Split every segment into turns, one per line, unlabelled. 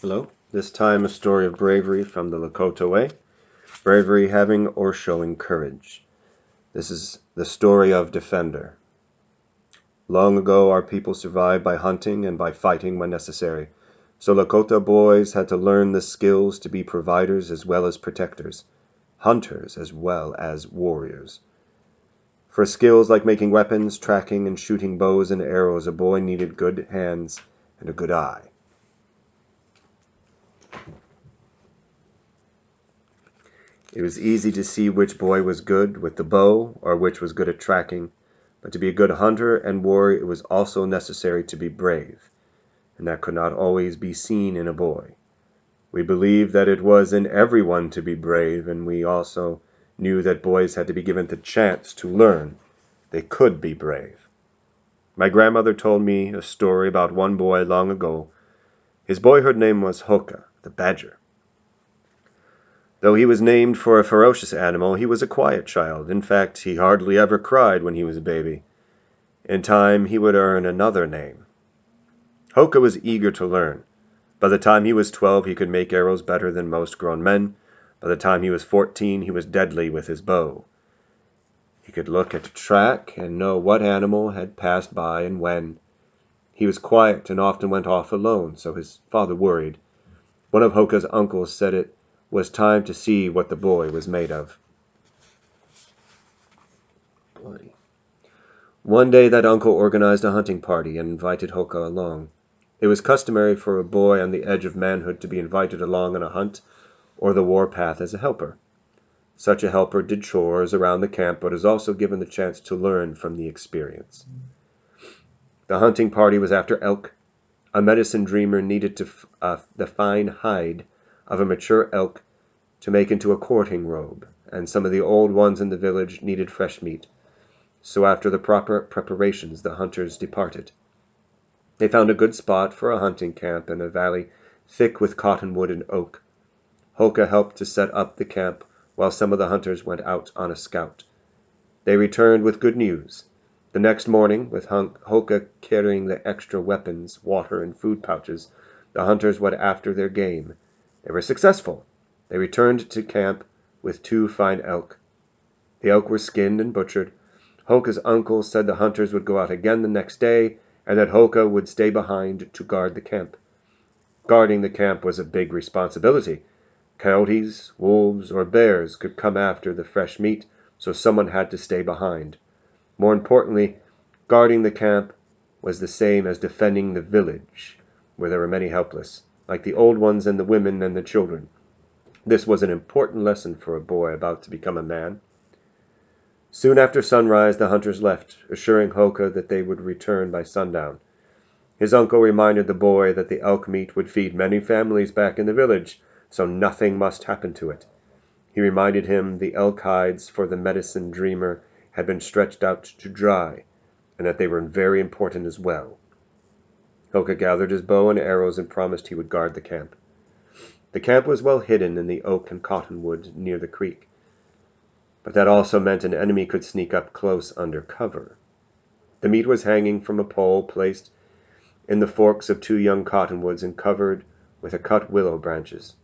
Hello. This time a story of bravery from the Lakota way. Bravery having or showing courage. This is the story of Defender. Long ago our people survived by hunting and by fighting when necessary. So Lakota boys had to learn the skills to be providers as well as protectors, hunters as well as warriors. For skills like making weapons, tracking, and shooting bows and arrows, a boy needed good hands and a good eye. It was easy to see which boy was good with the bow or which was good at tracking, but to be a good hunter and warrior it was also necessary to be brave, and that could not always be seen in a boy. We believed that it was in everyone to be brave, and we also knew that boys had to be given the chance to learn they could be brave. My grandmother told me a story about one boy long ago. His boyhood name was Hoka, the badger. Though he was named for a ferocious animal, he was a quiet child. In fact, he hardly ever cried when he was a baby. In time, he would earn another name. Hoka was eager to learn. By the time he was 12, he could make arrows better than most grown men. By the time he was 14, he was deadly with his bow. He could look at a track and know what animal had passed by and when. He was quiet and often went off alone, so his father worried. One of Hoka's uncles said it was time to see what the boy was made of. One day that uncle organized a hunting party and invited Hoka along. It was customary for a boy on the edge of manhood to be invited along on a hunt or the warpath as a helper. Such a helper did chores around the camp, but was also given the chance to learn from the experience. The hunting party was after elk. A medicine dreamer needed the fine hide of a mature elk to make into a courting robe, and some of the old ones in the village needed fresh meat. So after the proper preparations, the hunters departed. They found a good spot for a hunting camp in a valley thick with cottonwood and oak. Hoka helped to set up the camp while some of the hunters went out on a scout. They returned with good news. The next morning, with Hoka carrying the extra weapons, water, and food pouches, the hunters went after their game. They were successful. They returned to camp with 2 fine elk. The elk were skinned and butchered. Hoka's uncle said the hunters would go out again the next day, and that Hoka would stay behind to guard the camp. Guarding the camp was a big responsibility. Coyotes, wolves, or bears could come after the fresh meat, so someone had to stay behind. More importantly, guarding the camp was the same as defending the village, where there were many helpless, like the old ones and the women and the children. This was an important lesson for a boy about to become a man. Soon after sunrise the hunters left, assuring Hoka that they would return by sundown. His uncle reminded the boy that the elk meat would feed many families back in the village, so nothing must happen to it. He reminded him the elk hides for the medicine dreamer had been stretched out to dry, and that they were very important as well. Hoka gathered his bow and arrows and promised he would guard the camp. The camp was well hidden in the oak and cottonwood near the creek, but that also meant an enemy could sneak up close under cover. The meat was hanging from a pole placed in the forks of 2 young cottonwoods and covered with cut willow branches.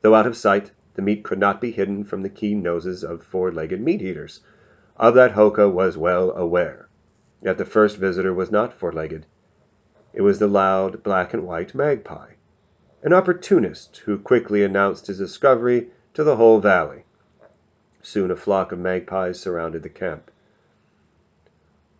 Though out of sight, the meat could not be hidden from the keen noses of 4-legged meat-eaters. Of that Hoka was well aware. Yet the first visitor was not 4-legged. It was the loud black-and-white magpie, an opportunist who quickly announced his discovery to the whole valley. Soon a flock of magpies surrounded the camp.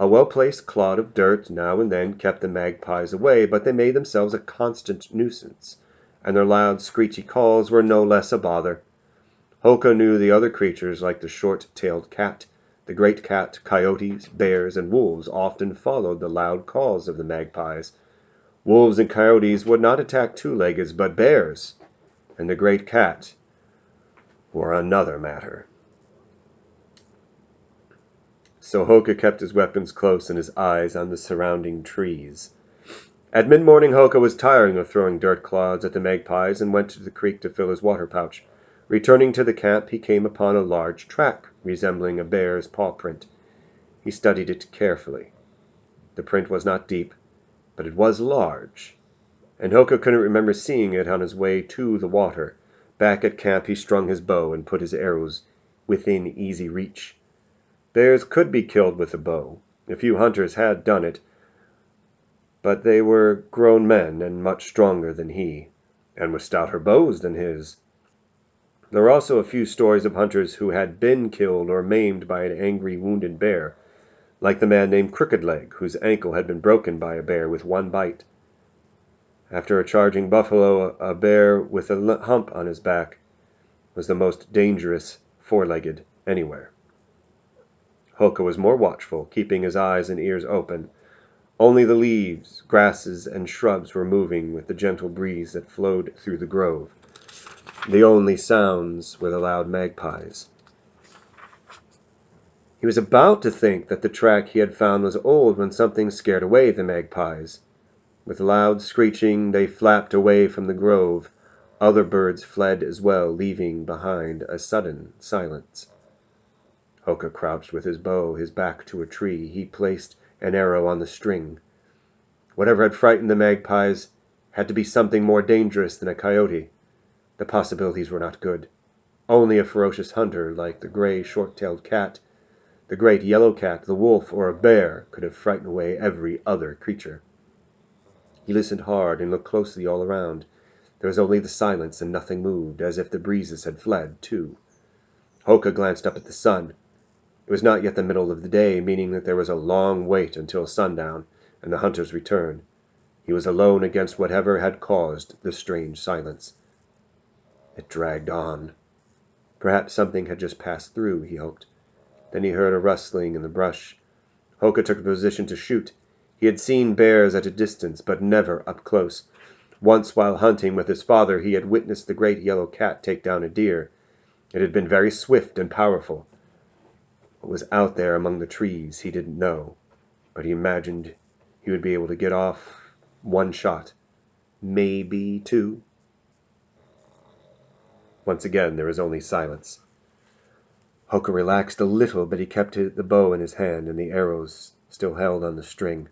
A well-placed clod of dirt now and then kept the magpies away, but they made themselves a constant nuisance, and their loud, screechy calls were no less a bother. Hoka knew the other creatures, like the short-tailed cat, the great cat, coyotes, bears, and wolves, often followed the loud calls of the magpies. Wolves and coyotes would not attack 2-leggeds, but bears and the great cat were another matter. So Hoka kept his weapons close and his eyes on the surrounding trees. At mid-morning Hoka was tiring of throwing dirt clods at the magpies and went to the creek to fill his water pouch. Returning to the camp, he came upon a large track resembling a bear's paw print. He studied it carefully. The print was not deep, but it was large. and Hoka couldn't remember seeing it on his way to the water. Back at camp he strung his bow and put his arrows within easy reach. Bears could be killed with a bow. A few hunters had done it, but they were grown men and much stronger than he, and with stouter bows than his. There were also a few stories of hunters who had been killed or maimed by an angry, wounded bear, like the man named Crooked Leg, whose ankle had been broken by a bear with one bite. After a charging buffalo, a bear with a hump on his back was the most dangerous four-legged anywhere. Hoka was more watchful, keeping his eyes and ears open. Only the leaves, grasses, and shrubs were moving with the gentle breeze that flowed through the grove. The only sounds were the loud magpies. He was about to think that the track he had found was old when something scared away the magpies. With loud screeching, they flapped away from the grove. Other birds fled as well, leaving behind a sudden silence. Hoka crouched with his bow, his back to a tree. He placed an arrow on the string. Whatever had frightened the magpies had to be something more dangerous than a coyote. The possibilities were not good. Only a ferocious hunter like the gray short-tailed cat, the great yellow cat, the wolf, or a bear could have frightened away every other creature. He listened hard and looked closely all around. There was only the silence, and nothing moved, as if the breezes had fled, too. Hoka glanced up at the sun. It was not yet the middle of the day, meaning that there was a long wait until sundown and the hunter's return. He was alone against whatever had caused the strange silence. It dragged on. Perhaps something had just passed through, he hoped. Then he heard a rustling in the brush. Hoka took a position to shoot. He had seen bears at a distance, but never up close. Once, while hunting with his father, he had witnessed the great yellow cat take down a deer. It had been very swift and powerful. What was out there among the trees he didn't know, but he imagined he would be able to get off one shot, maybe two. Once again there was only silence. Hoka relaxed a little, but he kept the bow in his hand and the arrows still held on the string.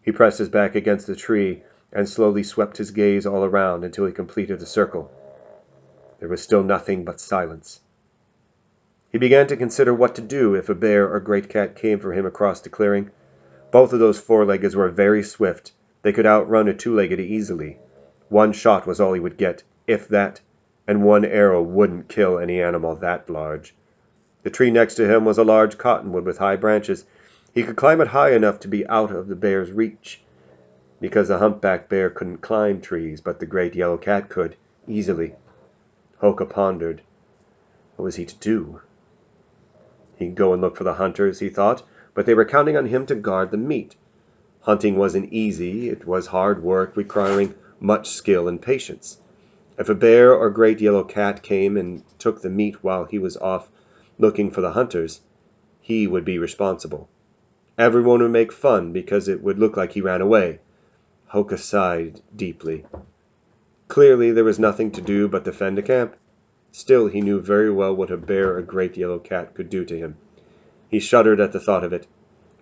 He pressed his back against the tree and slowly swept his gaze all around until he completed the circle. There was still nothing but silence. He began to consider what to do if a bear or great cat came for him across the clearing. Both of those four-leggeds were very swift. They could outrun a two-legged easily. One shot was all he would get, if that, and one arrow wouldn't kill any animal that large. The tree next to him was a large cottonwood with high branches. He could climb it high enough to be out of the bear's reach, because the humpback bear couldn't climb trees, but the great yellow cat could, easily. Hoka pondered. What was he to do? He could go and look for the hunters, he thought, but they were counting on him to guard the meat. Hunting wasn't easy. It was hard work, requiring much skill and patience. If a bear or great yellow cat came and took the meat while he was off looking for the hunters, he would be responsible. Everyone would make fun because it would look like he ran away. Hoka sighed deeply. Clearly there was nothing to do but defend the camp. Still, he knew very well what a bear or great yellow cat could do to him. He shuddered at the thought of it.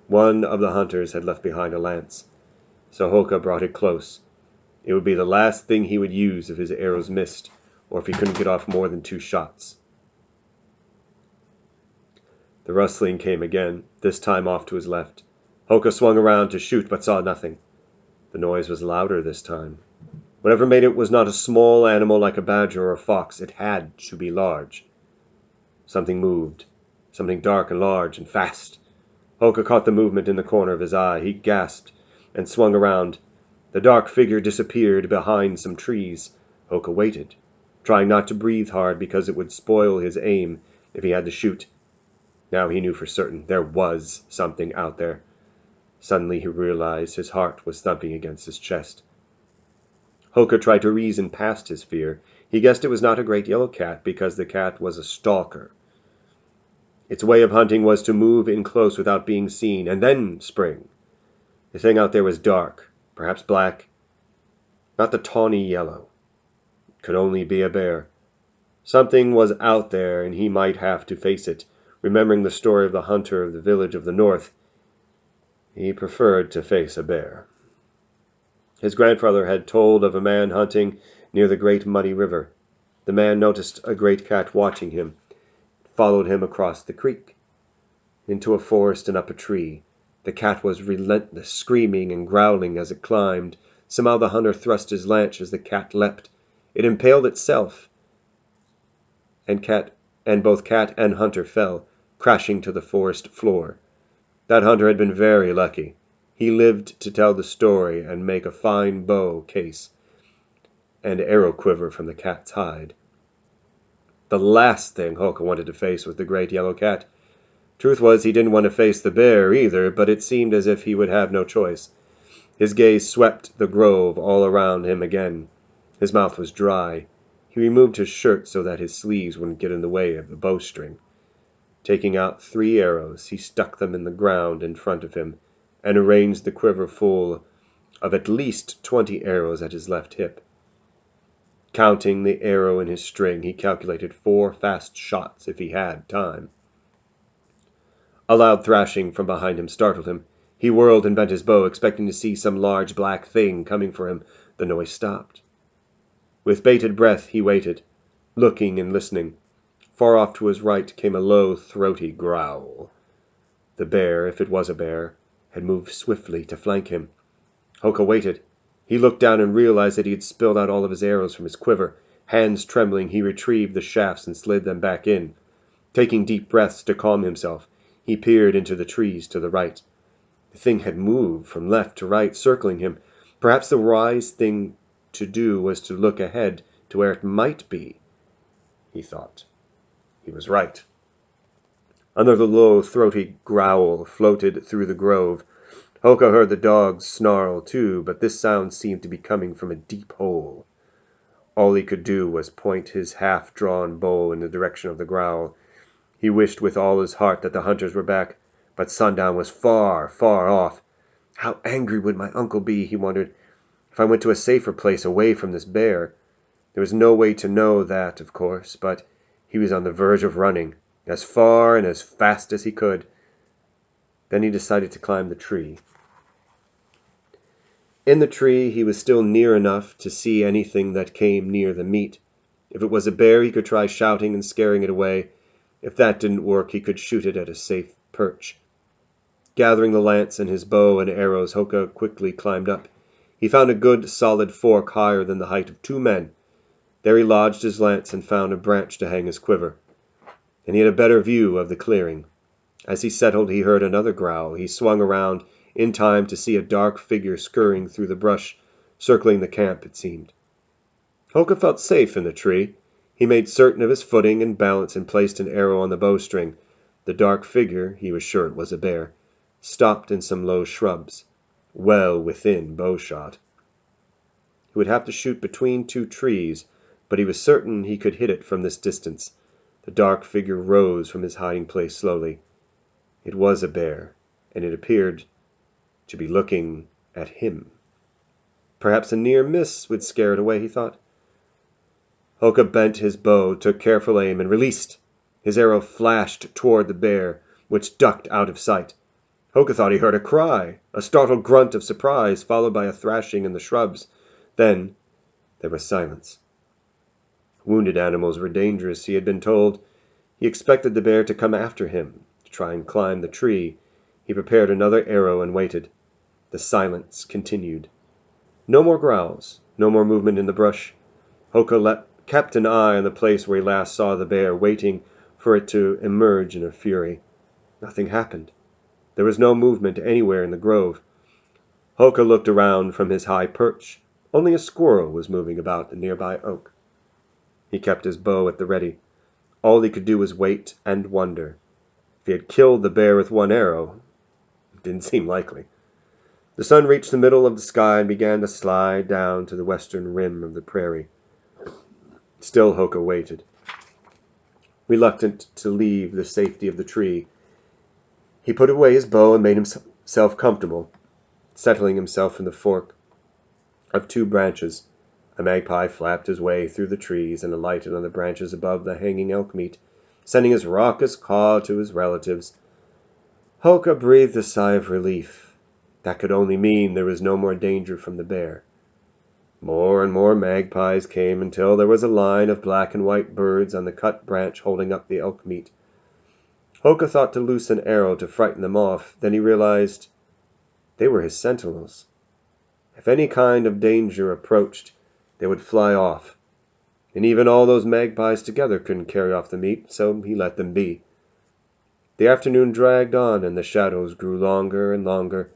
One of the hunters had left behind a lance, so Hoka brought it close. It would be the last thing he would use if his arrows missed, or if he couldn't get off more than 2 shots. The rustling came again, this time off to his left. Hoka swung around to shoot, but saw nothing. The noise was louder this time. Whatever made it was not a small animal like a badger or a fox. It had to be large. Something moved. Something dark and large and fast. Hoka caught the movement in the corner of his eye. He gasped and swung around. The dark figure disappeared behind some trees. Hoka waited, trying not to breathe hard because it would spoil his aim if he had to shoot. Now he knew for certain there was something out there. Suddenly he realized his heart was thumping against his chest. Hoka tried to reason past his fear. He guessed it was not a great yellow cat because the cat was a stalker. Its way of hunting was to move in close without being seen, and then spring. The thing out there was dark, perhaps black, not the tawny yellow. It could only be a bear. Something was out there, and he might have to face it. Remembering the story of the hunter of the village of the north, he preferred to face a bear. His grandfather had told of a man hunting near the great muddy river. The man noticed a great cat watching him, followed him across the creek, into a forest and up a tree. The cat was relentless, screaming and growling as it climbed. Somehow the hunter thrust his lance as the cat leapt. It impaled itself, and both cat and hunter fell, crashing to the forest floor. That hunter had been very lucky. He lived to tell the story and make a fine bow case and arrow quiver from the cat's hide. The last thing Hoka wanted to face was the great yellow cat. Truth was, he didn't want to face the bear either, but it seemed as if he would have no choice. His gaze swept the grove all around him again. His mouth was dry. He removed his shirt so that his sleeves wouldn't get in the way of the bowstring. Taking out 3 arrows, he stuck them in the ground in front of him, and arranged the quiver full of at least 20 arrows at his left hip. Counting the arrow in his string, he calculated 4 fast shots if he had time. A loud thrashing from behind him startled him. He whirled and bent his bow, expecting to see some large black thing coming for him. The noise stopped. With bated breath he waited, looking and listening. Far off to his right came a low, throaty growl. The bear, if it was a bear, had moved swiftly to flank him. Hoka waited. He looked down and realized that he had spilled out all of his arrows from his quiver. Hands trembling, he retrieved the shafts and slid them back in. Taking deep breaths to calm himself, he peered into the trees to the right. The thing had moved from left to right, circling him. Perhaps the wise thing to do was to look ahead to where it might be, he thought. He was right. Another low, throaty growl floated through the grove. Hoka heard the dogs snarl too, but this sound seemed to be coming from a deep hole. All he could do was point his half-drawn bow in the direction of the growl. He wished with all his heart that the hunters were back, but sundown was far, far off. How angry would my uncle be, he wondered, if I went to a safer place away from this bear? There was no way to know that, of course, but he was on the verge of running, as far and as fast as he could. Then he decided to climb the tree. In the tree he was still near enough to see anything that came near the meat. If it was a bear, he could try shouting and scaring it away. If that didn't work, he could shoot it at a safe perch. Gathering the lance and his bow and arrows, Hoka quickly climbed up. He found a good, solid fork higher than the height of 2 men. There he lodged his lance and found a branch to hang his quiver. And he had a better view of the clearing. As he settled, he heard another growl. He swung around in time to see a dark figure scurrying through the brush, circling the camp, it seemed. Hoka felt safe in the tree. He made certain of his footing and balance and placed an arrow on the bowstring. The dark figure, he was sure it was a bear, stopped in some low shrubs, well within bowshot. He would have to shoot between 2 trees, but he was certain he could hit it from this distance. The dark figure rose from his hiding place slowly. It was a bear, and it appeared to be looking at him. Perhaps a near miss would scare it away, he thought. Hoka bent his bow, took careful aim, and released. His arrow flashed toward the bear, which ducked out of sight. Hoka thought he heard a cry, a startled grunt of surprise, followed by a thrashing in the shrubs. Then there was silence. Wounded animals were dangerous, he had been told. He expected the bear to come after him, to try and climb the tree. He prepared another arrow and waited. The silence continued. No more growls, no more movement in the brush. Hoka kept an eye on the place where he last saw the bear, waiting for it to emerge in a fury. Nothing happened. There was no movement anywhere in the grove. Hoka looked around from his high perch. Only a squirrel was moving about the nearby oak. He kept his bow at the ready. All he could do was wait and wonder. If he had killed the bear with 1 arrow, it didn't seem likely. The sun reached the middle of the sky and began to slide down to the western rim of the prairie. Still Hoka waited. Reluctant to leave the safety of the tree, he put away his bow and made himself comfortable, settling himself in the fork of 2 branches. A magpie flapped his way through the trees and alighted on the branches above the hanging elk meat, sending his raucous call to his relatives. Hoka breathed a sigh of relief. That could only mean there was no more danger from the bear. More and more magpies came until there was a line of black and white birds on the cut branch holding up the elk meat. Hoka thought to loose an arrow to frighten them off. Then he realized they were his sentinels. If any kind of danger approached, they would fly off. And even all those magpies together couldn't carry off the meat, so he let them be. The afternoon dragged on, and the shadows grew longer and longer.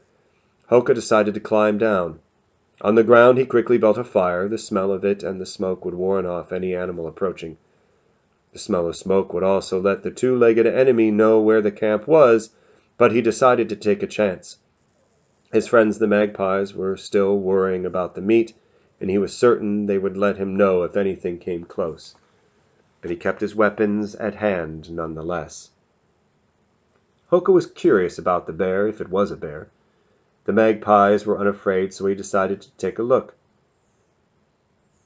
Hoka decided to climb down. On the ground he quickly built a fire. The smell of it and the smoke would warn off any animal approaching. The smell of smoke would also let the two-legged enemy know where the camp was, but he decided to take a chance. His friends the magpies were still worrying about the meat, and he was certain they would let him know if anything came close. But he kept his weapons at hand nonetheless. Hoka was curious about the bear, if it was a bear. The magpies were unafraid, so he decided to take a look.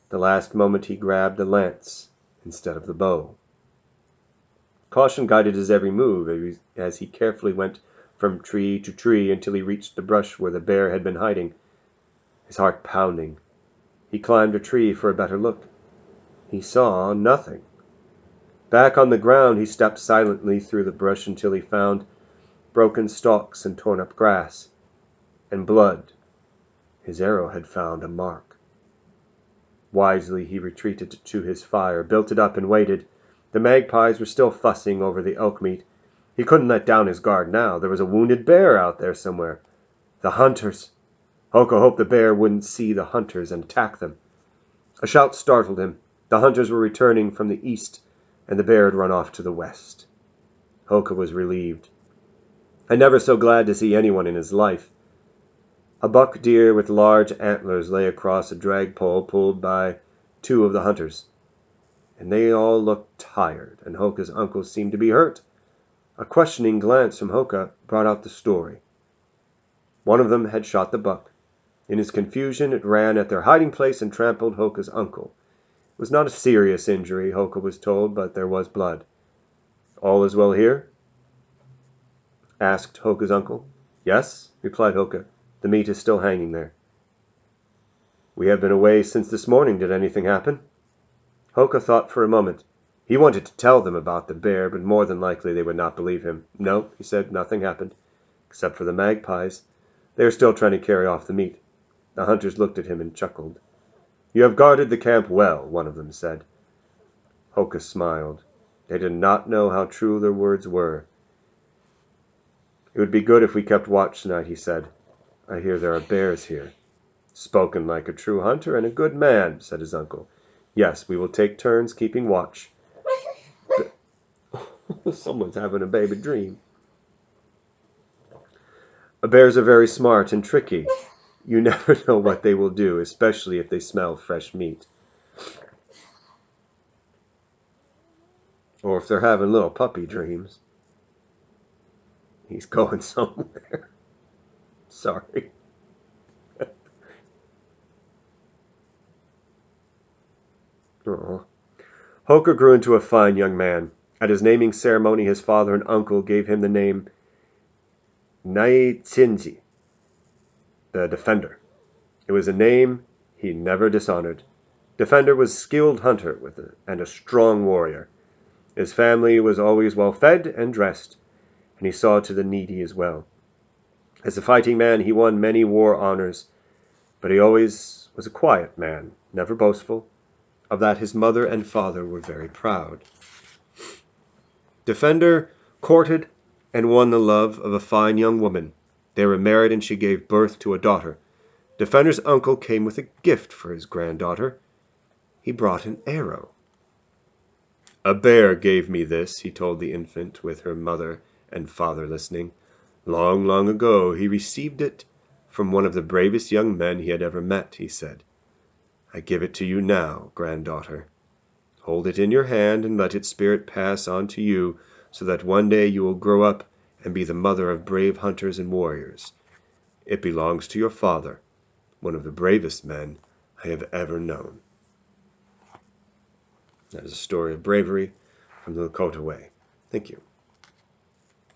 The last moment he grabbed the lance instead of the bow. Caution guided his every move as he carefully went from tree to tree until he reached the brush where the bear had been hiding. His heart pounding, he climbed a tree for a better look. He saw nothing. Back on the ground, he stepped silently through the brush until he found broken stalks and torn up grass, and blood. His arrow had found a mark. Wisely, he retreated to his fire, built it up, and waited. The magpies were still fussing over the elk meat. He couldn't let down his guard now. There was a wounded bear out there somewhere. The hunters! Hoka hoped the bear wouldn't see the hunters and attack them. A shout startled him. The hunters were returning from the east, and the bear had run off to the west. Hoka was relieved, and never so glad to see anyone in his life. A buck deer with large antlers lay across a drag pole pulled by two of the hunters, and they all looked tired, and Hoka's uncle seemed to be hurt. A questioning glance from Hoka brought out the story. One of them had shot the buck. In his confusion, it ran at their hiding place and trampled Hoka's uncle. It was not a serious injury, Hoka was told, but there was blood. "All is well here?" asked Hoka's uncle. "Yes," replied Hoka. "The meat is still hanging there." "We have been away since this morning. Did anything happen?" Hoka thought for a moment. He wanted to tell them about the bear, but more than likely they would not believe him. "No," he said, "nothing happened, except for the magpies. They are still trying to carry off the meat." The hunters looked at him and chuckled. "You have guarded the camp well," one of them said. Hoka smiled. They did not know how true their words were. "It would be good if we kept watch tonight," he said. "I hear there are bears here." "Spoken like a true hunter and a good man," said his uncle. "Yes, we will take turns keeping watch." Someone's having a baby dream. "Bears are very smart and tricky. You never know what they will do, especially if they smell fresh meat. Or if they're having little puppy dreams." He's going somewhere. Sorry. Aw. Hoka grew into a fine young man. At his naming ceremony, his father and uncle gave him the name Naitsinji, the Defender. It was a name he never dishonored. Defender was a skilled hunter and a strong warrior. His family was always well fed and dressed, and he saw to the needy as well. As a fighting man, he won many war honors, but he always was a quiet man, never boastful. Of that his mother and father were very proud. Defender courted and won the love of a fine young woman. They were married and she gave birth to a daughter. Defender's uncle came with a gift for his granddaughter. He brought an arrow. "A bear gave me this," he told the infant, with her mother and father listening. "Long, long ago he received it from one of the bravest young men he had ever met," he said. "I give it to you now, granddaughter. Hold it in your hand and let its spirit pass on to you, so that one day you will grow up and be the mother of brave hunters and warriors. It belongs to your father, one of the bravest men I have ever known." That is a story of bravery from the Lakota way. Thank you.